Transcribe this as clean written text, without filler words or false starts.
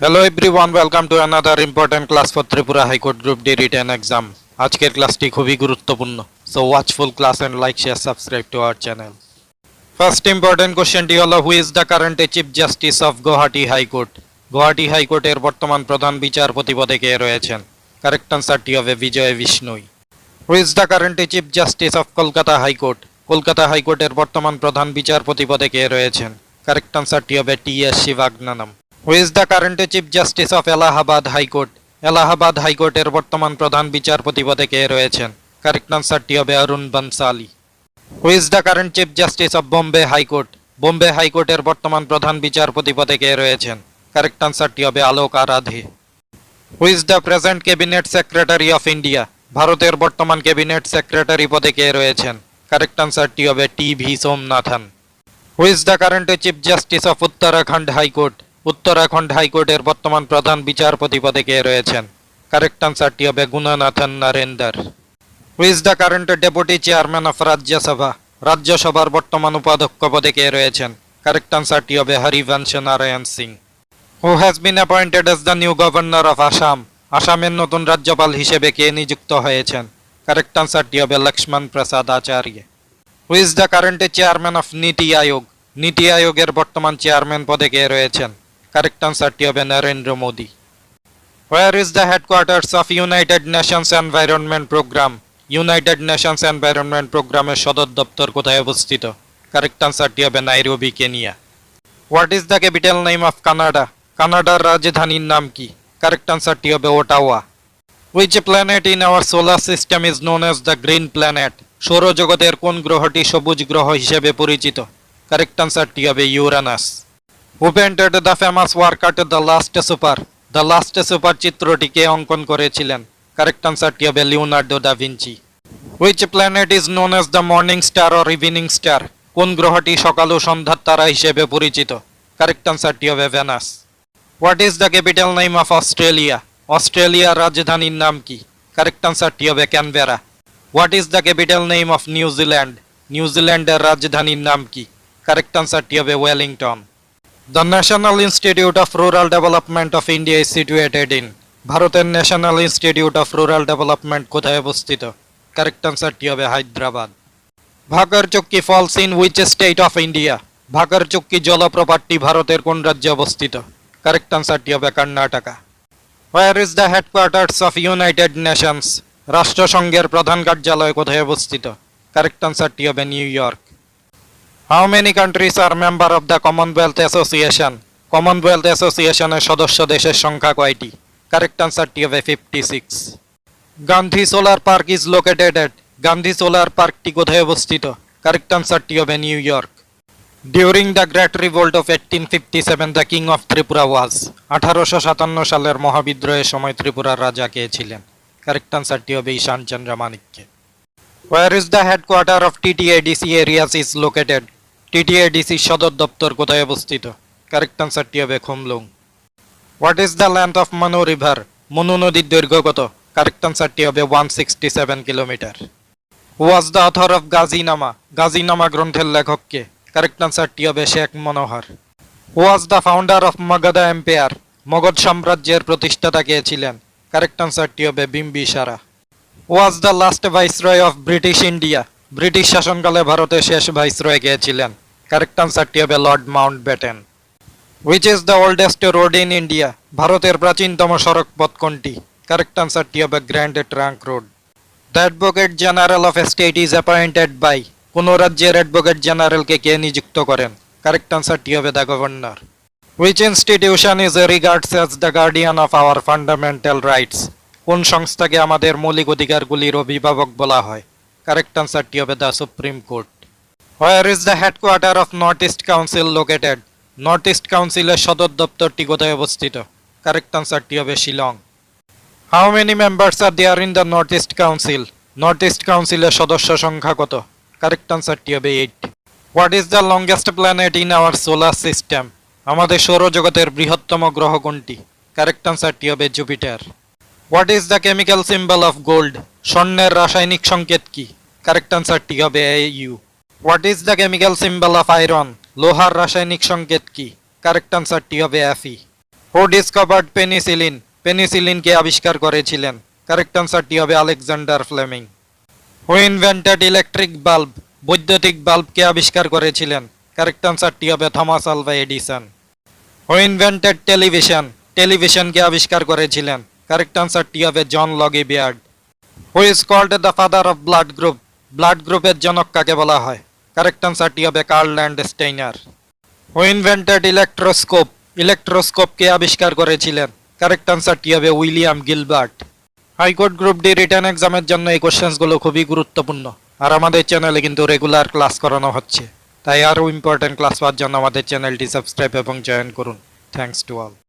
Hello everyone, welcome to another important class for Tripura High Court Group D written exam. আজকের ক্লাসটি খুবই গুরুত্বপূর্ণ, so watch full class and like, share, subscribe to our channel. First important questionটি হলো, who is the current Chief Justice of Guwahati High Court? Guwahati হাইকোর্টের বর্তমান প্রধান বিচারপতি পদে কে রয়েছেন? কারেক্ট আনসারটি হবে বিজয় বিষ্ণুই। Who is the current Chief Justice of Kolkata High Court? Kolkata হাইকোর্টের বর্তমান প্রধান বিচারপতি পদে কে রয়েছেন? কারেক্ট আনসারটি হবে T.S.. শিবাগনানম। Who is the current Chief Justice of Allahabad High Court? Allahabad হাইকোর্টের বর্তমান প্রধান বিচারপতি পদে কে রয়েছেন? কারেক্ট আনসারটি হবে অরুণ Bhansali. Who is the current Chief Justice of Bombay High Court? Bombay হাইকোর্টের বর্তমান প্রধান বিচারপতি পদে কে রয়েছেন? কারেক্ট আনসারটি হবে আলোক আরাধে। Who is the present Cabinet Secretary of India? ভারতের বর্তমান ক্যাবিনেট সেক্রেটারি পদে কে রয়েছেন? কারেক্ট আনসারটি হবে TV. Somanathan. Who is the current Chief Justice of Uttarakhand High Court? Uttarakhand হাইকোর্টের বর্তমান প্রধান বিচারপতি পদে কে রয়েছেন? কারেক্ট আনসারটি হবে গুণনাথন নারেন্দ্র। Who is the current Deputy Chairman of Rajya Sabha? রাজ্যসভার বর্তমান উপাধ্যক্ষ পদে কে রয়েছেন? কারেক্ট আনসারটি হবে Harivamsa Narayan Singh. Who has been appointed as the new governor of Assam? আসামের নতুন রাজ্যপাল হিসেবে কে নিযুক্ত হয়েছেন? কারেক্ট আনসারটি হবে লক্ষ্মণ প্রসাদ আচার্য। Who is the current Chairman of নীতি আয়োগ? নীতি আয়োগের বর্তমান চেয়ারম্যান পদে কে রয়েছেন? কারেক্ট আনসারটি হবে Narendra Modi. Where is the headquarters of United Nations Environment Program? United Nations environment প্রোগ্রামের সদর দপ্তর কোথায় অবস্থিত? কারেক্ট আনসারটি হবে Nairobi, Kenya. What is the capital name of Canada? কানাডার রাজধানীর নাম কি? কারেক্ট আনসারটি হবে Ottawa. Which planet in our solar system is known as the green planet? সৌরজগতের কোন গ্রহটি সবুজ গ্রহ হিসেবে পরিচিত? কারেক্ট আনসারটি হবে ইউরানাস। Who painted the famous work at The Last Supper? The last super চিত্রটি কে অঙ্কন করেছিলেন? কারেক্ট আনসারটি হবে Leonardo da Vinci. Which planet is known as the morning star or evening star? কোন গ্রহটি সকাল ও সন্ধ্যার তারা হিসেবে পরিচিত? কারেক্ট আনসারটি হবে Venus. What is the capital name of Australia? অস্ট্রেলিয়ার রাজধানীর নাম কি? কারেক্ট আনসারটি হবে Canberra. What is the capital name of নিউজিল্যান্ড? নিউজিল্যান্ডের রাজধানীর নাম কি? কারেক্ট আনসারটি হবে Wellington. The National Institute of Rural Development of India is situated in? ভারতের national institute of rural development কোথায় অবস্থিত? কারেক্ট আনসারটি হবে Hyderabad. Bhagar Chukki falls in which state of India? Bhagar Chukki জলপ্রপাতটি ভারতের কোন রাজ্যে অবস্থিত? কারেক্ট আনসারটি হবে Karnataka. Where is the headquarters of United Nations? রাষ্ট্রসংঘের প্রধান কার্যালয় কোথায় অবস্থিত? কারেক্ট আনসারটি হবে New York. How many countries are member of the Commonwealth Association? Commonwealth অ্যাসোসিয়েশনের সদস্য দেশের সংখ্যা কয়টি? কারেক্ট আনসারটি হবে 56। Gandhi solar park is located at? Gandhi solar পার্কটি কোথায় অবস্থিত? কারেক্ট আনসারটি হবে New York. During the great revolt of 1857 the king of Tripura was? 1857 সালের মহাবিদ্রোহের সময় ত্রিপুরার রাজা কে ছিলেন? কারেক্ট আনসারটি হবে ঈশান চন্দ্র Manikya. Where is the headquarter of TTADC areas is located? TTADC সদর দপ্তর কোথায় অবস্থিত? কারেক্ট আনসারটি হবে Khumulwng. What is the length of Manu river? Manu নদীর দৈর্ঘ্য কত? কারেক্ট আনসারটি হবে 167 kilometre. Who was the author of Gazinama? Gazinama গ্রন্থের লেখক কে? কারেক্ট আনসারটি হবে Sheikh Manohar. Who was the founder of Magadha empire? Magadha সাম্রাজ্যের প্রতিষ্ঠাতা কে ছিলেন? কারেক্ট আনসারটি হবে Bimbisara. Was the last viceroy of British India? British শাসনকালে ভারতের শেষ ভাইসরয় কে ছিলেন? কারেক্ট আনসারটি হবে Lord Mountbatten. Which is the oldest road in India? ভারতের প্রাচীনতম সড়ক পথ কোনটি? কারেক্ট আনসারটি হবে Grand Trunk Road. The advocate general of state is appointed by? কোন রাজ্যের অ্যাডভোকেট জেনারেলকে কে নিযুক্ত করেন? কারেক্ট আনসারটি হবে the governor. Which institution is regards as the guardian of our fundamental rights? কোন সংস্থাকে আমাদের মৌলিক অধিকারগুলির অভিভাবক বলা হয়? কারেক্ট আনসারটি হবে the supreme court. Where is the headquarter of North East Council located? North East কাউন্সিলের সদর দপ্তরটি কোথায় অবস্থিত? কারেক্ট আনসারটি হবে Shillong. How many members are there in the North East Council? North East কাউন্সিলের সদস্য সংখ্যা কত? কারেক্ট আনসারটি হবে 8। What is the longest planet in our solar system? আমাদের সৌরজগতের বৃহত্তম গ্রহ কোনটি? কারেক্ট আনসারটি হবে Jupiter. What is the chemical symbol of gold? স্বর্ণের রাসায়নিক সংকেত কি? কারেক্ট আনসারটি হবে AU। What is the chemical symbol of iron? লোহার রাসায়নিক সংকেত কি? কারেক্ট আনসারটি হবে Fe। হু ডিসকভার্ড পেনিসিলিন, পেনিসিলিনকে আবিষ্কার করেছিলেন? কারেক্ট আনসারটি হবে Alexander Fleming. Who invented electric bulb, বৈদ্যুতিক বাল্বকে আবিষ্কার করেছিলেন? কারেক্ট আনসারটি হবে Thomas Alva Edison. Who invented television, টেলিভিশনকে আবিষ্কার করেছিলেন? কারেক্ট আনসারটি হবে John Logie Baird. Who is called the father of blood group, blood গ্রুপের জনক কাকে বলা হয়? কারেক্ট আনসারটি হবে Karl Landsteiner. Who invented electroscope, ইলেকট্রোস্কোপকে আবিষ্কার করেছিলেন? কারেক্ট আনসারটি হবে William Gilbert. High court group D written এক্সামের জন্য এই কোশ্চেন্সগুলো খুবই গুরুত্বপূর্ণ, আর আমাদের চ্যানেলে কিন্তু রেগুলার ক্লাস করানো হচ্ছে, তাই আরও ইম্পর্টেন্ট ক্লাস পাওয়ার জন্য আমাদের চ্যানেলটি সাবস্ক্রাইব এবং জয়েন করুন। Thanks to all.